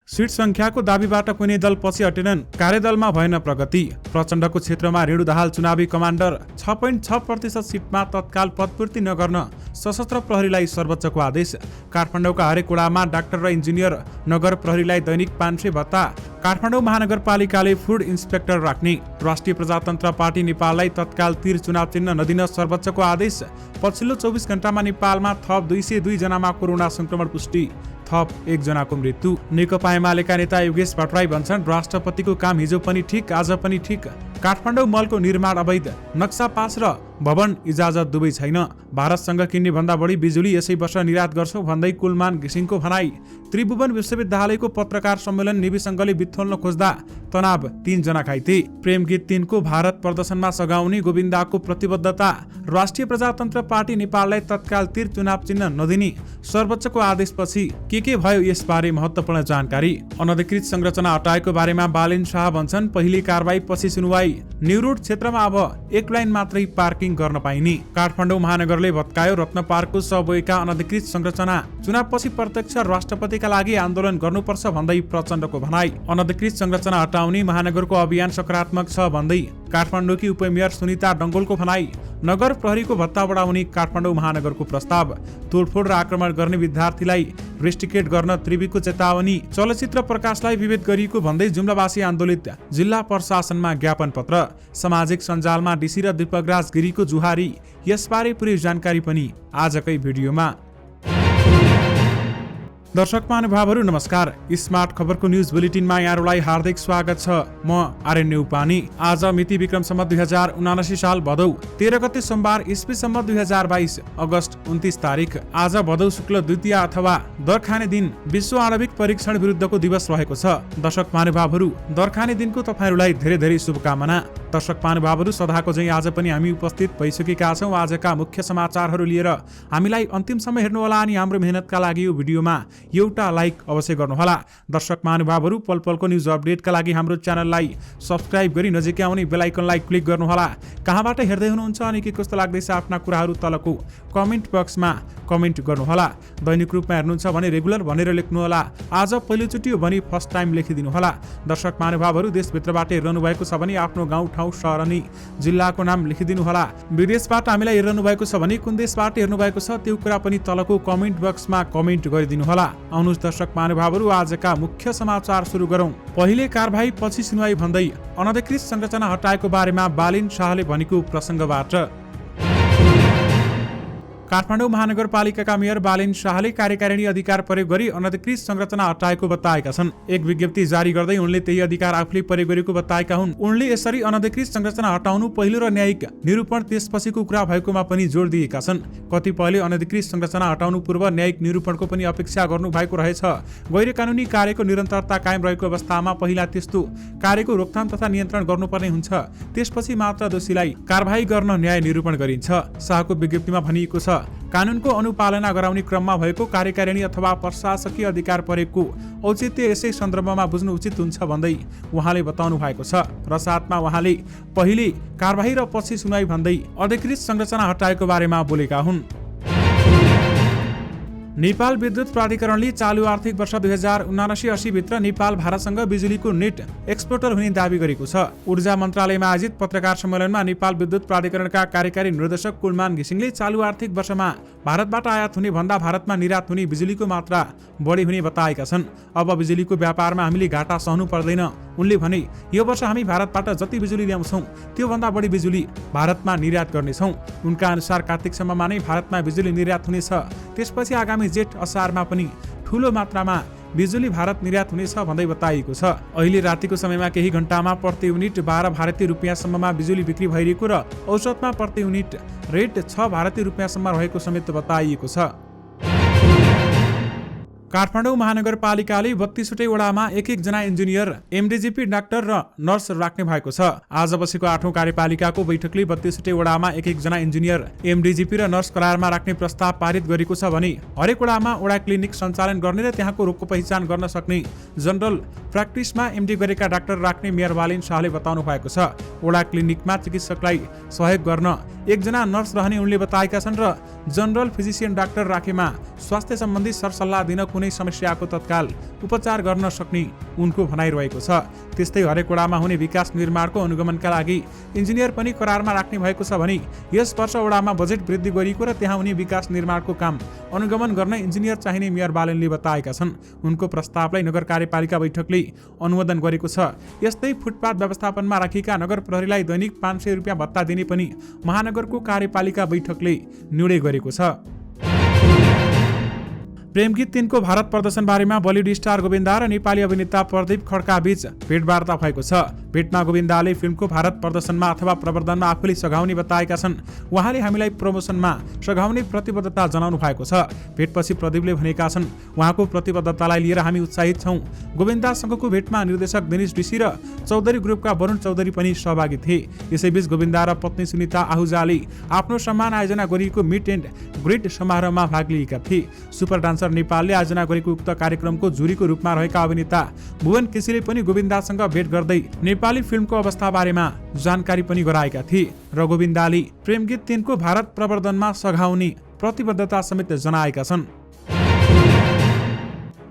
Seat संख्याको दाबीबाट कुनै दल पछि हटेनन्, कार्यदलमा भएन प्रगति। प्रचण्डको क्षेत्रमा रेणु दाहाल चुनावी कमान्डर। 6.6% सिटमा तत्काल पदपूर्ति नगर्न सशस्त्र प्रहरीलाई सर्वोच्चको आदेश। काठमाडौँका हरेक वडामा डाक्टर र इन्जिनियर, नगर प्रहरीलाई दैनिक 500 भत्ता। काठमाडौँ महानगरपालिकाले फुड इन्सपेक्टर राख्ने। राष्ट्रिय प्रजातन्त्र पार्टी नेपाललाई तत्काल तिर चुनाव चिन्ह नदिन सर्वोच्चको आदेश। पछिल्लो 24 घण्टामा नेपालमा थप 202 जनामा कोरोना संक्रमण पुष्टि, थप 1 जनाको मृत्यु। नेकपा एमालेका नेता योगेश भट्टराई भन्छन्, राष्ट्रपतिको काम हिजो पनि ठिक, आज पनि ठिक। काठमाडौँ मलको निर्माण अवैध, नक्सा पास र भवन इजाजत दुवै छैन। भारतसँग किन्ने भन्दा बढी बिजुली यसै वर्ष निर्यात गर्छौं भन्दै कुलमान घिसिङको भनाई। त्रिभुवन विश्वविद्यालयको पत्रकार सम्मेलन निविसङ्घले बिथोल्न खोज्दा तनाव, 3 जना घाइते। प्रेम गीत 3 को भारत प्रदर्शनमा सघाउने गोविन्दाको प्रतिबद्धता। राष्ट्रिय प्रजातन्त्र पार्टी नेपाललाई तत्काल तिर चुनाव चिन्ह नदिने सर्वोच्चको आदेशपछि के भयो यसबारे महत्त्वपूर्ण जानकारी। अनधिकृत संरचना हटाएको बारेमा बालिन शाह भन्छन्, पहिले कारबाही पछि सुनवाई। न्यू रोड क्षेत्रमा अब 1 लाइन मात्रै पार्किङ गर्न पाइने। काठमाडौँ महानगरले भत्कायो रत्न पार्कको सबैका अनधिकृत संरचना। चुनावपछि प्रत्यक्ष राष्ट्रपतिका लागि आन्दोलन गर्नुपर्छ भन्दै प्रचण्डको भनाई। अनधिकृत संरचना हटाउने महानगरको अभियान सकारात्मक छ भन्दै काठमाडौँकी उपमेयर सुनिता डङ्गोलको भनाई। नगर प्रहरीको भत्ता बढाउने काठमाडौँ महानगरको प्रस्ताव। तोडफोड र आक्रमण गर्ने विद्यार्थीलाई रेस्ट्रिकेट गर्न त्रिवीको चेतावनी। चलचित्र प्रकाशलाई विभेद गरिएको भन्दै जुम्लावासी आन्दोलित, जिल्ला प्रशासनमा ज्ञापन पत्र। सामाजिक सञ्जालमा डीसी र दीपकराज गिरीको जुहारी। यसबारे पुरै जानकारी पनि आजकै भिडियोमा। दर्शक महानुभावहरू नमस्कार, स्मार्ट खबरको न्युज बुलेटिनमा यहाँहरूलाई हार्दिक स्वागत छ। म आर्यन उपानी। आज मिति विक्रम सम्वत 2079 साल भदौ 13 गते सोमबार, ईस्वी सम्वत 2022 अगस्त 29 तारिक। आज भदौ शुक्ल द्वितीया अथवा दरखाने दिन विश्व आणविक परीक्षण विरुद्धको दिवस रहेको छ। दर्शक महानुभावहरू, दरखाने दिनको तपाईहरूलाई धेरै धेरै शुभकामना। दर्शक महानुभावहरू, सदाको चाहिँ आज पनि हामी उपस्थित भइसकेका छौँ आजका मुख्य समाचारहरू लिएर। हामीलाई अन्तिमसम्म हेर्नुहोला अनि हाम्रो मेहनतका लागि यो भिडियोमा एउटा लाइक अवश्य गर्नुहोला। दर्शक महानुभावहरू, पल पलको न्युज अपडेटका लागि हाम्रो च्यानललाई सब्स्क्राइब गरी नजिकै आउने बेल आइकनलाई क्लिक गर्नुहोला। कहाँबाट हेर्दै हुनुहुन्छ अनि के कस्तो लाग्दैछ आफ्ना कुराहरू तलको कमेन्ट बक्समा कमेन्ट गर्नुहोला। दैनिक रूपमा हेर्नुहुन्छ भने रेगुलर भनेर लेख्नुहोला। आज पहिलोचोटि हो भने फर्स्ट टाइम लेखिदिनुहोला। दर्शक महानुभावहरू, देशभित्रबाट हेरिरहनु भएको छ भने आफ्नो गाउँ ठाउँ सहर अनि जिल्लाको नाम लेखिदिनुहोला। विदेशबाट हामीलाई हेरिरहनु भएको छ भने कुन देशबाट हेर्नु भएको छ त्यो कुरा पनि तलको कमेन्ट बक्समा कमेन्ट गरिदिनुहोला। आउनुहोस् दर्शक महानुभावहरू, आजका मुख्य समाचार सुरु गरौँ। पहिले कारबाही पछि सुनवाई भन्दै अनधिकृत संरचना हटाएको बारेमा बालिन शाहले भनेको प्रसङ्गबाट। काठमाडौँ महानगरपालिकाका मेयर बालिन शाहले कार्यकारिणी अधिकार प्रयोग गरी अनधिकृत संरचना हटाएको बताएका छन्। एक विज्ञप्ति जारी गर्दै उनले त्यही अधिकार आफूले प्रयोग गरेको बताएका हुन्। उनले यसरी अनधिकृत संरचना हटाउनु पहिलो र न्यायिक निरूपण त्यसपछिको कुरा भएकोमा पनि जोड दिएका छन्। कतिपयले अनधिकृत संरचना हटाउनु पूर्व न्यायिक निरूपणको पनि अपेक्षा गर्नु भएको रहेछ। गैर कानुनी कार्यको निरन्तरता कायम रहेको अवस्थामा पहिला त्यस्तो कार्यको रोकथाम तथा नियन्त्रण गर्नुपर्ने हुन्छ, त्यसपछि मात्र दोषीलाई कारबाही गर्न न्याय निरूपण गरिन्छ। शाहको विज्ञप्तिमा भनिएको छ, कानुनको अनुपालना गराउने क्रममा भएको कार्यकारिणी अथवा प्रशासकीय अधिकार प्रयोगको औचित्य यसै सन्दर्भमा बुझ्नु उचित हुन्छ भन्दै उहाँले बताउनु भएको छ। र साथमा उहाँले पहिले कारबाही र पछि सुनवाई भन्दै अधिकृत संरचना हटाएको बारेमा बोलेका हुन्। नेपाल विद्युत प्राधिकरणले चालु आर्थिक वर्ष 2079-80 भित्र नेपाल भारतसँग बिजुलीको नेट एक्सपोर्टर हुने दावी गरेको छ। ऊर्जा मन्त्रालयमा आयोजित पत्रकार सम्मेलनमा नेपाल विद्युत प्राधिकरणका कार्यकारी निर्देशक कुलमान घिसिङले चालु आर्थिक वर्षमा भारतबाट आयात हुने भन्दा भारतमा निर्यात हुने बिजुलीको मात्रा बढी हुने बताएका छन्। अब बिजुलीको व्यापारमा हामीले घाटा सहनु पर्दैन। उनले भने, यो वर्ष हामी भारतबाट जति बिजुली ल्याउँछौँ त्योभन्दा बढी बिजुली भारतमा निर्यात गर्नेछौँ। उनका अनुसार कार्तिकसम्ममा नै भारतमा बिजुली निर्यात हुनेछ। त्यसपछि आगामी जेठ असारमा पनि ठूलो मात्रामा बिजुली भारत निर्यात हुनेछ भन्दै बताइएको छ। अहिले रातिको समयमा केही घण्टामा प्रति युनिट 12 भारतीय रुपियाँसम्ममा बिजुली बिक्री भइरहेको र औसतमा प्रति युनिट रेट 6 भारतीय रुपियाँसम्म रहेको समेत बताइएको छ। काठमाडौँ महानगरपालिकाले 32वटै वडामा 1-1 जना इन्जिनियर, एमडिजिपी, डाक्टर र नर्स राख्ने भएको छ। आज बसेको 8औं कार्यपालिकाको बैठकले 32वटै वडामा 1-1 जना इन्जिनियर, एमडिजिपी र नर्स करारमा राख्ने प्रस्ताव पारित गरेको छ भने हरेक वडामा वडा क्लिनिक सञ्चालन गर्ने र त्यहाँको रोगको पहिचान गर्न सक्ने जनरल प्र्याक्टिसमा एमडी गरेका डाक्टर राख्ने मेयर बालिन शाहले बताउनु भएको छ। वडा क्लिनिकमा चिकित्सकलाई सहयोग गर्न 1 जना नर्स रहने उनले बताएका छन् र जनरल फिजिसियन डाक्टर राखेमा स्वास्थ्य सम्बन्धी सरसल्लाह दिन कुनै समस्याको तत्काल उपचार गर्न सक्ने उनको भनाइरहेको छ। त्यस्तै हरेक वडामा हुने विकास निर्माणको अनुगमनका लागि इन्जिनियर पनि करारमा राख्ने भएको छ भने यस वर्ष वडामा बजेट वृद्धि गरिएको र त्यहाँ हुने विकास निर्माणको काम अनुगमन गर्न इन्जिनियर चाहिने मेयर बालनले बताएका छन्। उनको प्रस्तावलाई नगर कार्यपालिका बैठकले अनुमोदन गरेको छ। यस्तै फुटपाथ व्यवस्थापनमा राखिएका नगर प्रहरीलाई दैनिक 500 रुपियाँ भत्ता दिने पनि महानगरको कार्यपालिका बैठकले निर्णय गरेको छ। प्रेम गीत 3 को भारत प्रदर्शन बारेमा बलिउड स्टार गोविन्दा र नेपाली अभिनेता प्रदीप खड्का बीच भेटवार्ता भएको छ। भेटमा गोविन्दाले फिल्मको भारत प्रदर्शनमा अथवा प्रवर्धनमा आफूले सघाउने बताएका छन्। उहाँले हामीलाई प्रमोसनमा सघाउने प्रतिबद्धता जनाउनु भएको छ। भेटपछि प्रदीपले भनेका छन्, उहाँको प्रतिबद्धतालाई लिएर हामी उत्साहित छौँ। गोविन्दासँगको भेटमा निर्देशक दिनेश ऋषि र चौधरी ग्रुपका वरुण चौधरी पनि सहभागी थिए। यसैबीच गोविन्दा र पत्नी सुनिता आहुजाले आफ्नो सम्मान आयोजना गरिएको मिट एन्ड ग्रिट समारोहमा भाग लिएका थिए। सुपर डान्सर नेपालले आयोजना गरेको उक्त कार्यक्रमको जुरीको रूपमा रहेका अभिनेता भुवन केसीले पनि गोविन्दासँग भेट गर्दै नेपाली फिल्मको अवस्था बारेमा जानकारी पनि गराएका थिए र गोविन्दाले प्रेम गीत 3 को भारत प्रवर्धनमा सघाउने प्रतिबद्धता समेत जनाएका छन्।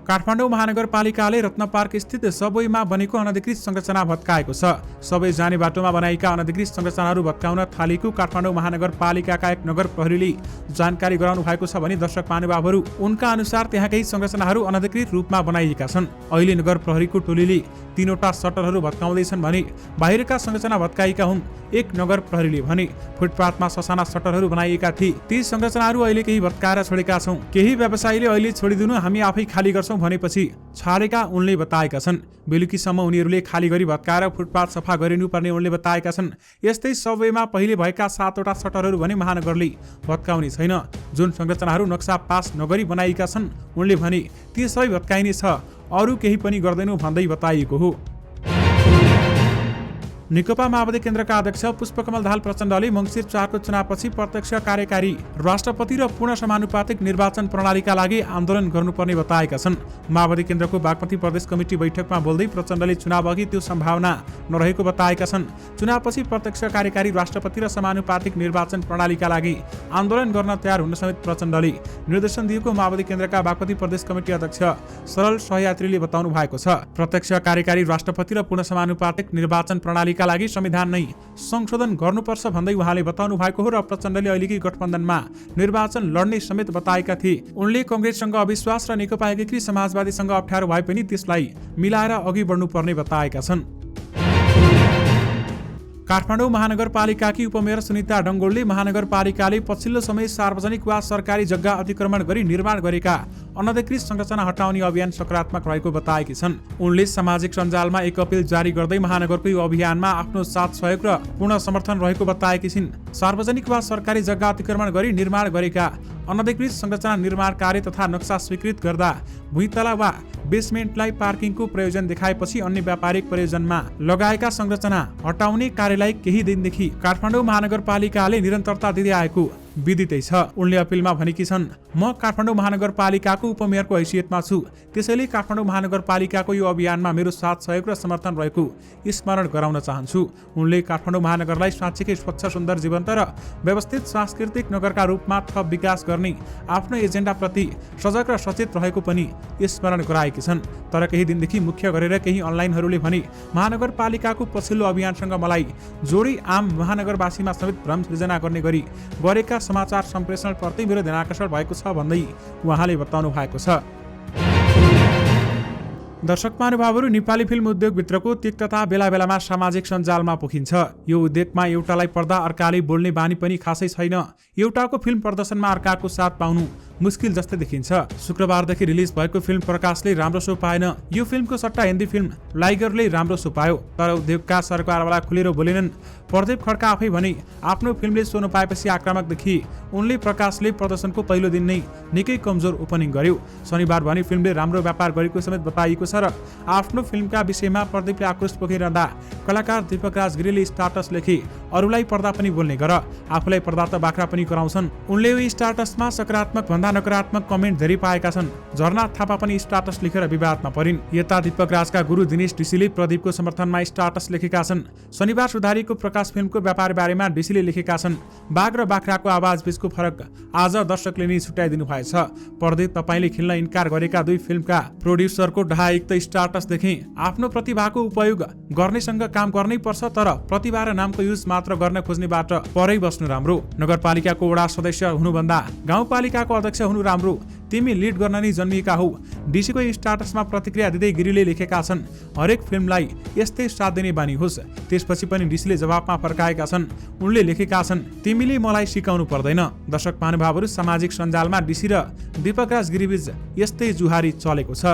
काठमाडौँ महानगरपालिकाले रत्न पार्क स्थित सबवेमा बनेको अनधिकृत संरचना भत्काएको छ। सबवे जाने बाटोमा बनाएका अनधिकृत संरचनाहरू भत्काउन थालेको काठमाडौँ महानगरपालिकाका एक नगर प्रहरीले जानकारी गराउनु भएको छ भने दर्शक महानुभावहरू उनका अनुसार त्यहाँ केही संरचनाहरू अनधिकृत रूपमा बनाइएका छन्। अहिले नगर प्रहरीको टोलीले 3वटा सटरहरू भत्काउँदैछन् भने बाहिरका संरचना भत्काएका हुन्। एक नगर प्रहरीले भने फुटपाथमा ससाना सटरहरू बनाइएका थिए, ती संरचनाहरू अहिले केही भत्काएर छोडेका छौँ। केही व्यवसायीले अहिले छोडिदिनु, हामी आफै खाली गर्छौँ भनेपछि छाडेका उनले बताएका छन्। बेलुकीसम्म उनीहरूले खाली गरी भत्काएर फुटपाथ सफा गरिनुपर्ने उनले बताएका छन्। यस्तै सबवेमा पहिले भएका 7वटा सटरहरू भने महानगरले भत्काउने छैन। जुन संरचनाहरू नक्सा पास नगरी बनाइएका छन् उनले भने ती सबै भत्काइने छ, अरू केही पनि गर्दैनौ भन्दै बताइएको हो। नेकपा माओवादी केन्द्रका अध्यक्ष पुष्पकमल दाहाल प्रचण्डले मङ्सिर 4 को चुनावपछि प्रत्यक्ष कार्यकारी राष्ट्रपति र पूर्ण समानुपातिक निर्वाचन प्रणालीका लागि आन्दोलन गर्नुपर्ने बताएका छन्। माओवादी केन्द्रको बागमती प्रदेश कमिटी बैठकमा बोल्दै प्रचण्डले चुनाव अघि त्यो सम्भावना नरहेको बताएका छन्। चुनावपछि प्रत्यक्ष कार्यकारी राष्ट्रपति र समानुपातिक निर्वाचन प्रणालीका लागि आन्दोलन गर्न तयार हुन समेत प्रचण्डले निर्देशन दिएको माओवादी केन्द्रका बागमती प्रदेश कमिटी अध्यक्ष सरल सहयात्रीले बताउनु भएको छ। प्रत्यक्ष कार्यकारी राष्ट्रपति र पूर्ण समानुपातिक निर्वाचन प्रणाली का लागि संविधान नै संशोधन गर्नुपर्छ भन्दै उहाँले बताउनु भएको हो र प्रचण्डले अहिलेकै गठबन्धनमा निर्वाचन लड्ने समेत बताएका थिए। उनले कांग्रेससँग अविश्वास र नेकपा एकीकृत समाजवादीसँग अप्ठ्यारो भए पनि त्यसलाई मिलाएर अघि बढ्नुपर्ने बताएका छन्। काठमाडौँ महानगरपालिकाकी उपमेयर सुनिता डङ्गोलले महानगरपालिकाले पछिल्लो समय सार्वजनिक वा सरकारी जग्गा अतिक्रमण गरी निर्माण गरेका अनधिकृत संरचना हटाउने अभियान सकारात्मक रहेको बताएकी छन्। उनले सामाजिक सञ्जालमा एक अपिल जारी गर्दै महानगरको यो अभियानमा आफ्नो साथ सहयोग र पूर्ण समर्थन रहेको बताएकी छिन्। सार्वजनिक वा सरकारी जग्गा अतिक्रमण गरी निर्माण गरेका अनधिकृत संरचना निर्माण कार्य तथा नक्सा स्वीकृत गर्दा भुइँतला वा बेसमेन्टलाई पार्किङको प्रयोजन देखाएपछि अन्य व्यापारिक प्रयोजनमा लगाएका संरचना हटाउने कार्यलाई केही दिनदेखि काठमाडौँ महानगरपालिकाले निरन्तरता दिँदै आएको विदितै छ। उनले अपिलमा भनेकी छन्, म काठमाडौँ महानगरपालिकाको उपमेयरको हैसियतमा छु, त्यसैले काठमाडौँ महानगरपालिकाको यो अभियानमा मेरो साथ सहयोग र समर्थन रहेको स्मरण गराउन चाहन्छु। उनले काठमाडौँ महानगरलाई साँच्चीकै स्वच्छ, सुन्दर, जीवन्त र व्यवस्थित सांस्कृतिक नगरका रूपमा थप विकास गर्ने आफ्नो एजेन्डाप्रति सजग र सचेत रहेको पनि स्मरण गराएकी छन्। तर केही दिनदेखि मुख्य गरेर केही अनलाइनहरूले भने महानगरपालिकाको पछिल्लो अभियानसँग मलाई जोडी आम महानगरवासीमा समेत भ्रम सृजना गर्ने गरी गरेका समाचार सम्प्रेषण प्रति मेरो ध्यानाकर्षण भएको छ भन्दै उहाँले बताउनु भएको छ। दर्शक महानुभावहरू, नेपाली फिल्म उद्योगभित्रको तिक्तता बेला बेलामा सामाजिक सञ्जालमा पोखिन्छ। यो उद्योगमा एउटालाई पर्दा अर्काले बोल्ने बानी पनि खासै छैन। एउटाको फिल्म प्रदर्शनमा अर्काको साथ पाउनु मुस्किल जस्तै देखिन्छ। शुक्रबारदेखि रिलिज भएको फिल्म प्रकाशले राम्रो सो पाएन। यो फिल्मको सट्टा हिन्दी फिल्म लाइगरले राम्रो सो पायो। तर उद्योगका सरकारवाला खुलेर बोलेनन्। प्रदीप खड्का आफै भने आफ्नो फिल्मले सो नपाएपछि आक्रामक देखिए। उनले प्रकाशले प्रदर्शनको पहिलो दिन नै निकै कमजोर ओपनिङ गर्यो। शनिबार भने फिल्मले राम्रो व्यापार गरेको समेत बताइएको छ र आफ्नो फिल्मका विषयमा प्रदीपले आक्रोश पोखिरहँदा कलाकार दीपक राज गिरीले स्टाटस लेखे अरूलाई पर्दा पनि बोल्ने गर, आफूलाई पर्दा त बाख्रा पनि कराउँछन्। उनले यो स्टाटसमा सकारात्मक भन्दा नकारात्मक कमेन्ट धेरै पाएका छन्। झरना थापा पनि स्टाटस लेखेर विवादमा परिन्। यता दीपक राजका गुरु दिनेश ढिसीले प्रदीपको समर्थनमा स्टाटस लेखेका छन्। शनिबार सुधारिएको प्रकाश फिल्मको व्यापार बारेमा ढिसीले लेखेका छन्। बाघ र बाख्राको आवाज बीचको फरक आज दर्शकले नै छुट्याइदिनु भएछ। प्रदीप तपाईले खेल्न इन्कार गरेका 2 फिल्मका प्रोड्युसरको ढायुक्त स्टाटस देखे। आफ्नो प्रतिभाको उपयोग गर्नेसँग काम गर्नै पर्छ, तर प्रतिभा र नामको युज मात्र गर्न खोज्नेबाट परै बस्नु राम्रो। नगरपालिकाको वडा सदस्य हुनुभन्दा गाउँपालिकाको अध्यक्ष हुनु राम्रो। तिमी लिड गर्न नै जन्मिएका हौ। डीसीको स्टाटसमा प्रतिक्रिया दिँदै गिरीले लेखेका छन्, हरेक फिल्मलाई यस्तै साथ दिने बानी होस्। त्यसपछि पनि डीसीले जवाफमा फर्काएका छन्। उनले लेखेका छन्, तिमीले मलाई सिकाउनु पर्दैन। दर्शक महानुभावहरू सामाजिक सञ्जालमा डीसी र दीपक राज गिरीबीच यस्तै जुहारी चलेको छ।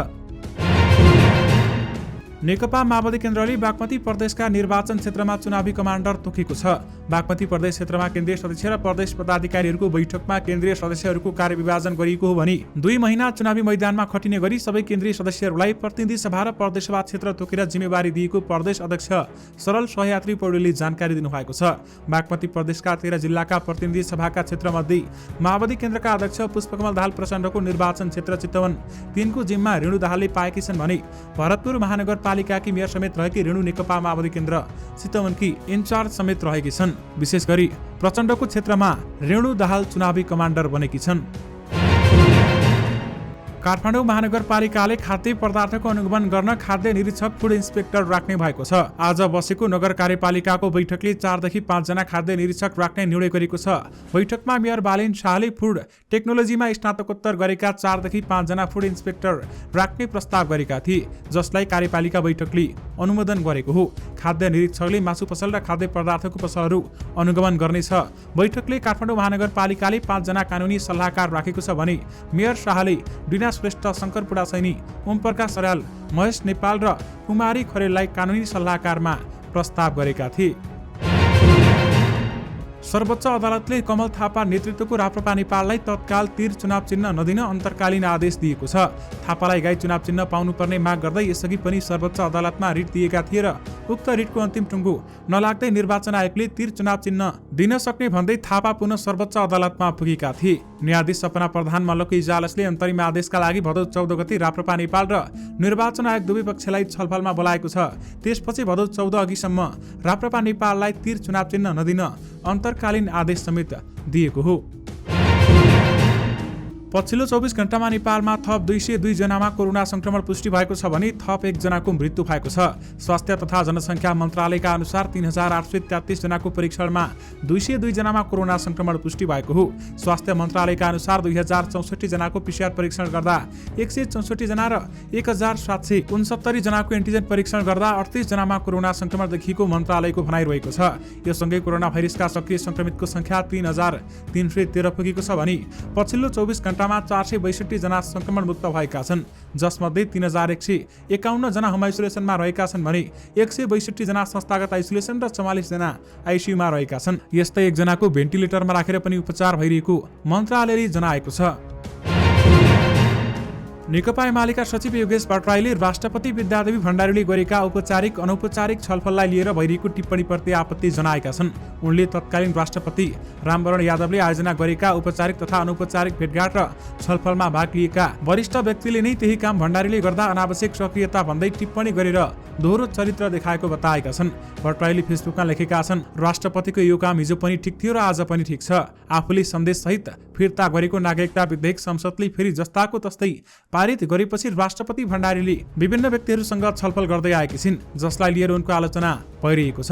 नेकपा माओवादी केन्द्रले बागमती प्रदेशका निर्वाचन क्षेत्रमा चुनावी कमान्डर तोकेको छ। बागमती प्रदेश क्षेत्रमा केन्द्रीय सदस्य र प्रदेश पदाधिकारीहरूको बैठकमा केन्द्रीय सदस्यहरूको कार्यविभाजन गरिएको हो भने 2 महिना चुनावी मैदानमा खटिने गरी सबै केन्द्रीय सदस्यहरूलाई प्रतिनिधि सभा र प्रदेशसभा क्षेत्र तोकेर जिम्मेवारी दिएको प्रदेश अध्यक्ष सरल सहयात्री पौडेलले जानकारी दिनुभएको छ। बागमती प्रदेशका 13 जिल्लाका प्रतिनिधि सभाका क्षेत्रमध्ये माओवादी केन्द्रका अध्यक्ष पुष्पकमल दाहाल प्रचण्डको निर्वाचन क्षेत्र चितवन 3 को जिम्मा रेणु दाहालले पाएकी छन् भने भरतपुर महानगरपालिकाकी मेयर समेत रहेकी रेणु नेकपा माओवादी केन्द्र चितवनकी इन्चार्ज समेत रहेकी छन्। विशेष गरी प्रचण्डको क्षेत्रमा रेणु दाहाल चुनावी कमान्डर बनेकी छन्। काठमाडौँ महानगरपालिकाले खाद्य पदार्थको अनुगमन गर्न खाद्य निरीक्षक फुड इन्स्पेक्टर राख्ने भएको छ। आज बसेको नगर कार्यपालिकाको बैठकले 4 देखि 5 जना खाद्य निरीक्षक राख्ने निर्णय गरेको छ। बैठकमा मेयर बालिन शाहले फुड टेक्नोलोजीमा स्नातकोत्तर गरेका 4 देखि 5 जना फुड इन्स्पेक्टर राख्ने प्रस्ताव गरेका थिए, जसलाई कार्यपालिका बैठकले अनुमोदन गरेको हो। खाद्य निरीक्षकले मासु पसल र खाद्य पदार्थको पसलहरू अनुगमन गर्नेछ। बैठकले काठमाडौँ महानगरपालिकाले 5 जना कानुनी सल्लाहकार राखेको छ भने मेयर शाहले डिना श्रेष्ठ, शङ्कर पुडासैनी, ओम प्रकाश अर्याल, महेश नेपाल र कुमारी खरेललाई कानुनी सल्लाहकारमा प्रस्ताव गरेका थिए। सर्वोच्च अदालतले कमल थापा नेतृत्वको राप्रपा नेपाललाई तत्काल तीर चुनाव चिन्ह नदिन अन्तर्कालीन आदेश दिएको छ। थापालाई गाई चुनाव चिन्ह पाउनुपर्ने माग गर्दै यसअघि पनि सर्वोच्च अदालतमा रिट दिएका थिए र उक्त रिटको अन्तिम टुङ्गो नलाग्दै निर्वाचन आयोगले तीर चुनाव चिन्ह दिन सक्ने भन्दै थापा पुनः सर्वोच्च अदालतमा पुगेका थिए। न्यायाधीश सपना प्रधान मल्लको इजाजले अन्तरिम आदेशका लागि भदौ 14 गते राप्रपा नेपाल र निर्वाचन आयोग दुवै पक्षलाई छलफलमा बोलाएको छ। त्यसपछि भदौ 14 अघिसम्म राप्रपा नेपाललाई तीर चुनाव चिन्ह नदिन अन्तर्कालीन आदेश समेत दिएको हो। पछिल्लो 24 घण्टामा नेपालमा थप 202 जनामा कोरोना संक्रमण पुष्टि भएको छ भने थप 1 जनाको मृत्यु भएको छ। स्वास्थ्य तथा जनसङ्ख्या मन्त्रालयका अनुसार 3833 जनाको परीक्षणमा 202 जनामा कोरोना संक्रमण पुष्टि भएको हो। स्वास्थ्य मन्त्रालयका अनुसार 2064 जनाको PCR परीक्षण गर्दा 164 जना र 1769 जनाको एन्टिजेन परीक्षण गर्दा 38 जनामा कोरोना संक्रमण देखिएको मन्त्रालयको भनाइरहेको छ। यो सँगै कोरोना भाइरसका सक्रिय संक्रमितको संख्या 3313 पुगेको छ भने पछिल्लो 24 घण्टामा 462 जना संक्रमण मुक्त भएका छन्, जसमध्ये 3151 जना होम आइसोलेसनमा रहेका छन् भने 162 जना संस्थागत आइसोलेसन र 44 जना आइसियुमा रहेका छन्। यस्तै 1 जनाको भेन्टिलेटरमा राखेर पनि उपचार भइरहेको मन्त्रालयले जनाएको छ। नेकपा एमालेका सचिव योगेश भट्टराईले राष्ट्रपति विद्यादेवी भण्डारीले गरेका औपचारिक अनौपचारिक छलफललाई लिएर भइरहेको टिप्पणीप्रति आपत्ति जनाएका छन्। उनले तत्कालीन राष्ट्रपति रामवरण यादवले आयोजना गरेका औपचारिक तथा अनौपचारिक भेटघाट र छलफलमा भाग लिएका वरिष्ठ व्यक्तिले नै त्यही काम भण्डारीले गर्दा अनावश्यक सक्रियता भन्दै टिप्पणी गरेर दोहोरो चरित्र देखाएको बताएका छन्। भट्टराईले फेसबुकमा लेखेका छन्, राष्ट्रपतिको यो काम हिजो पनि ठिक थियो र आज पनि ठिक छ। आफूले सन्देश सहित फिर्ता गरेको नागरिकता विधेयक संसदले फेरि जस्ताको तस्तै पारित गरेपछि राष्ट्रपति भण्डारीले विभिन्न व्यक्तिहरूसँग छलफल गर्दै आएकी छिन्, जसलाई लिएर उनको आलोचना भइरहेको छ।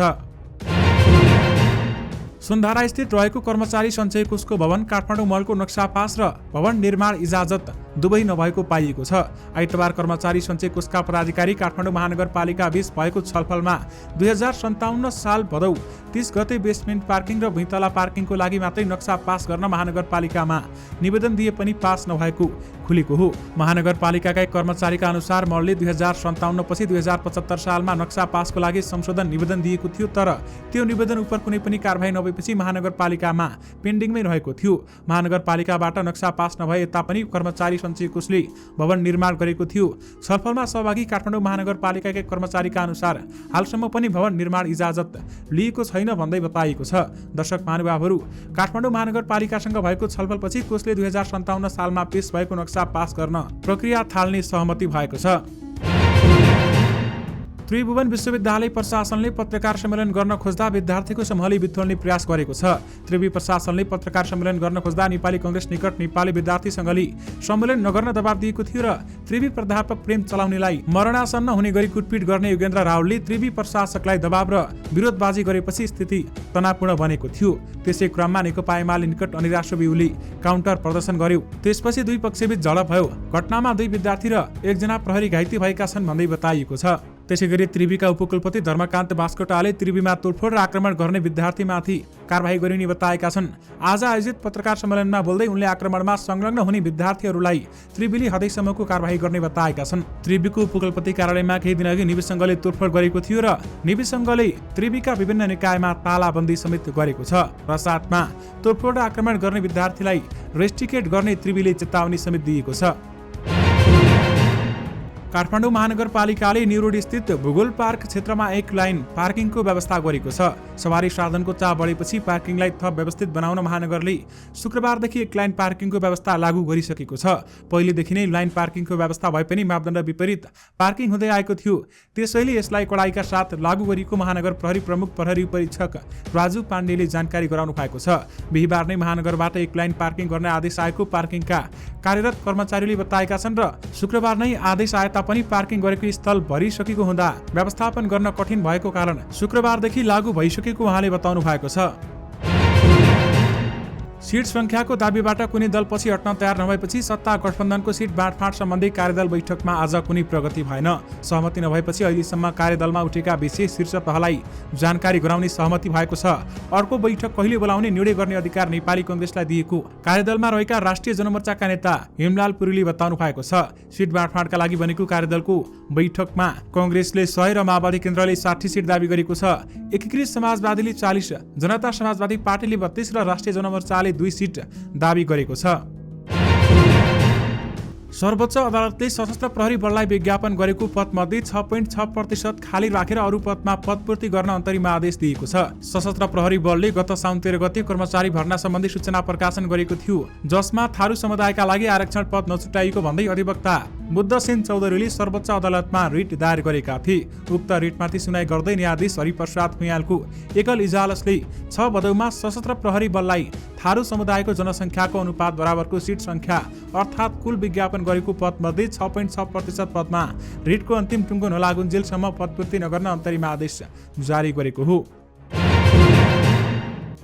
सुन्धारा स्थित रहेको कर्मचारी सञ्चय कोषको भवन काठमाडौँ महलको नक्सा पास र भवन निर्माण इजाजत दुवै नभएको पाइएको छ। आइतबार कर्मचारी सञ्चय कोषका पदाधिकारी काठमाडौँ महानगरपालिका बीच भएको छलफलमा 2057 साल भदौ 30 गते बेसमेन्ट पार्किङ र भुइँतला पार्किङको लागि मात्रै नक्सा पास गर्न महानगरपालिकामा निवेदन दिए पनि पास नभएको खुलेको हो। महानगरपालिकाका एक कर्मचारीका अनुसार मल्लले 2057 पछि 2075 सालमा नक्सा पासको लागि संशोधन निवेदन दिएको थियो, तर त्यो निवेदन उप कुनै पनि कारबाही नभएपछि महानगरपालिकामा पेन्डिङमै रहेको थियो। महानगरपालिकाबाट नक्सा पास नभए तापनि कर्मचारी सञ्चय कोषले भवन निर्माण गरेको थियो। छलफलमा सहभागी काठमाडौँ महानगरपालिकाका कर्मचारीका अनुसार हालसम्म पनि भवन निर्माण इजाजत लिएको छैन भन्दै बताइएको छ। दर्शक महानुभावहरू, काठमाडौँ महानगरपालिकासँग भएको छलफलपछि कोषले 2057 सालमा पेश भएको नक्सा पास गर्न प्रक्रिया थाल्ने सहमति भएको छ। त्रिभुवन विश्वविद्यालय प्रशासनले पत्रकार सम्मेलन गर्न खोज्दा विद्यार्थीको समूहले बिथोल्ने प्रयास गरेको छ। त्रिवी प्रशासनले पत्रकार सम्मेलन गर्न खोज्दा नेपाली कांग्रेस निकट नेपाली विद्यार्थी संघले सम्मेलन नगर्न दबाब दिएको थियो र त्रिवी प्राध्यापक प्रेम चलाउनेलाई मरणासन्न हुने गरी कुटपिट गर्ने योगेन्द्र रावलले त्रिवी प्रशासकलाई दबाब र विरोधबाजी गरेपछि स्थिति तनावपूर्ण बनेको थियो। त्यसै क्रममा नेकपा एमाले निकट अनिराज सुब्बाले काउन्टर प्रदर्शन गर्यो। त्यसपछि दुई पक्षबीच झडप भयो। घटनामा 2 विद्यार्थी र 1 जना प्रहरी घाइते भएका छन् भन्दै बताइएको छ। त्यसैगरी त्रिवीका उपकुलपति धर्मकान्त बास्कोटाले त्रिवीमा तोडफोड र आक्रमण गर्ने विद्यार्थीमाथि कारबाही गरिने बताएका छन्। आज आयोजित पत्रकार सम्मेलनमा बोल्दै उनले आक्रमणमा संलग्न हुने विद्यार्थीहरूलाई त्रिवीले हदैसम्मको कारबाही गर्ने बताएका छन्। त्रिवीको उपकुलपति कार्यालयमा केही दिनअघि निवी संघले तोडफोड गरेको थियो र निवी संघले त्रिवीका विभिन्न निकायमा तालाबन्दी समेत गरेको छ र साथमा तोडफोड र आक्रमण गर्ने विद्यार्थीलाई रेस्ट्रिकेट गर्ने त्रिवीले चेतावनी समेत दिएको छ। काठमाडौँ महानगरपालिकाले न्यू रोड स्थित भूगोल पार्क क्षेत्रमा 1 लाइन पार्किङको व्यवस्था गरेको छ। सवारी साधनको चाप बढेपछि पार्किङलाई थप व्यवस्थित बनाउन महानगरले शुक्रबारदेखि 1 लाइन पार्किङको व्यवस्था लागू गरिसकेको छ। पहिलेदेखि नै लाइन पार्किङको व्यवस्था भए पनि मापदण्ड विपरीत पार्किङ हुँदै आएको थियो। त्यसैले यसलाई कडाइका साथ लागू गरिएको महानगर प्रहरी प्रमुख प्रहरी परीक्षक राजु पाण्डेले जानकारी गराउनु भएको छ। बिहीबार नै महानगरबाट 1 लाइन पार्किङ गर्ने आदेश आएको पार्किङका कार्यरत कर्मचारीले बताएका छन् र शुक्रबार नै आदेश आए पनि पार्किङ गरेको स्थल भरिसकेको हुँदा व्यवस्थापन गर्न कठिन भएको कारण शुक्रबारदेखि लागू भइसकेको उहाँले बताउनु भएको छ। सीट संख्याको दाबीबाट कुनै दल पछि हट्न तयार नभएपछि सत्ता गठबन्धनको सीट बाँडफाँड सम्बन्धी कार्यदल बैठकमा आज कुनै प्रगति भएन। सहमति नभएपछि अहिलेसम्म कार्यदलमा उठेका विषय शीर्ष तहलाई जानकारी गराउने सहमति भएको छ। अर्को बैठक कहिले बोलाउने निर्णय गर्ने अधिकार नेपाली कांग्रेसलाई दिएको कार्यदलमा रहेका राष्ट्रिय जनमोर्चाका नेता हेमलाल पुरीले बताउनु भएको छ। सीट बाँडफाँडका लागि बनेको कार्यदलको बैठकमा कांग्रेसले 100 र माओवादी केन्द्रले 60 सीट दाबी गरेको छ। एकीकृत समाजवादीले 40, जनता समाजवादी पार्टीले 32 र राष्ट्रिय जनमोर्चाले 2 सीट दाबी गरेको छ। सर्वोच्च अदालतले सशस्त्र प्रहरी बललाई विज्ञापन गरेको पदमध्ये 6.6% खाली राखेर अरू पदमा पदपूर्ति गर्न अन्तरिम आदेश दिएको छ। सशस्त्र प्रहरी बलले गत साउन 13 गते कर्मचारी भर्ना सम्बन्धी सूचना प्रकाशन गरेको थियो, जसमा थारू समुदायका लागि आरक्षण पद नछुटाइएको भन्दै अधिवक्ता बुद्धसेन चौधरीले सर्वोच्च अदालतमा रिट दायर गरेका थिए। उक्त रिटमाथि सुनाई गर्दै न्यायाधीश हरिप्रसाद भुइँयालको एकल इजलासले 6 भदौमा सशस्त्र प्रहरी बललाई थारू समुदायको जनसङ्ख्याको अनुपात बराबरको सीट संख्या अर्थात् कुल विज्ञापन गरेको पदमध्ये 6.6% पदमा रिटको अन्तिम टुङ्गो नलागुन्जेलसम्म पदपूर्ति नगर्न अन्तरिम आदेश जारी गरेको हो।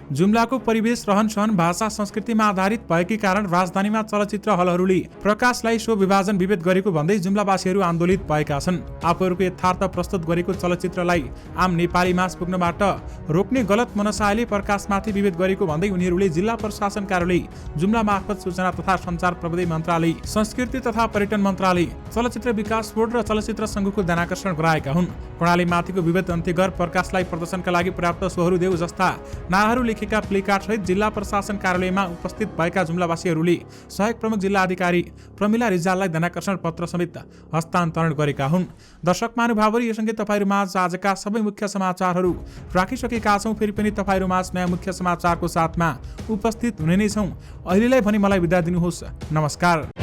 जुम्लाको परिवेश रहनसहन भाषा संस्कृतिमा आधारित भएकै कारण राजधानीमा चलचित्र हलहरूले प्रकाशलाई सो विभाजन विभेद गरेको भन्दै जुम्लावासीहरू आन्दोलित भएका छन्। आफूहरूको यथार्थ प्रस्तुत गरेको चलचित्रलाई आम नेपाली माझ पुग्नबाट रोक्ने गलत मनसायले प्रकाशमाथि विभेद गरेको भन्दै उनीहरूले जिल्ला प्रशासन कार्यालय जुम्ला मार्फत सूचना तथा सञ्चार प्रविधि मन्त्रालय, संस्कृति तथा पर्यटन मन्त्रालय, चलचित्र विकास बोर्ड र चलचित्र संघको ध्यानाकर्षण गराएका हुन्। प्रणालीमाथिको विभेद अन्त्य गर प्रकाशलाई प्रदर्शनका लागि पर्याप्त सोहरू देऊ जस्ता नाराहरू लेखेका प्लेकार्ड सहित जिल्ला प्रशासन कार्यालयमा उपस्थित भएका जुम्लावासीहरूले सहायक प्रमुख जिल्ला अधिकारी प्रमिला रिजाललाई ध्यानाकर्षण पत्र समेत हस्तान्तरण गरेका हुन्। दर्शक महानुभावहरू, यो सँगै तपाईहरुमाझ आजका सबै मुख्य समाचारहरू राखिसकेका छौं। फेरि पनि तपाईहरुमाझ नयाँ मुख्य समाचारको साथमा उपस्थित हुने नै छौं। अहिलेलाई भने मलाई बिदा दिनुहोस्। नमस्कार।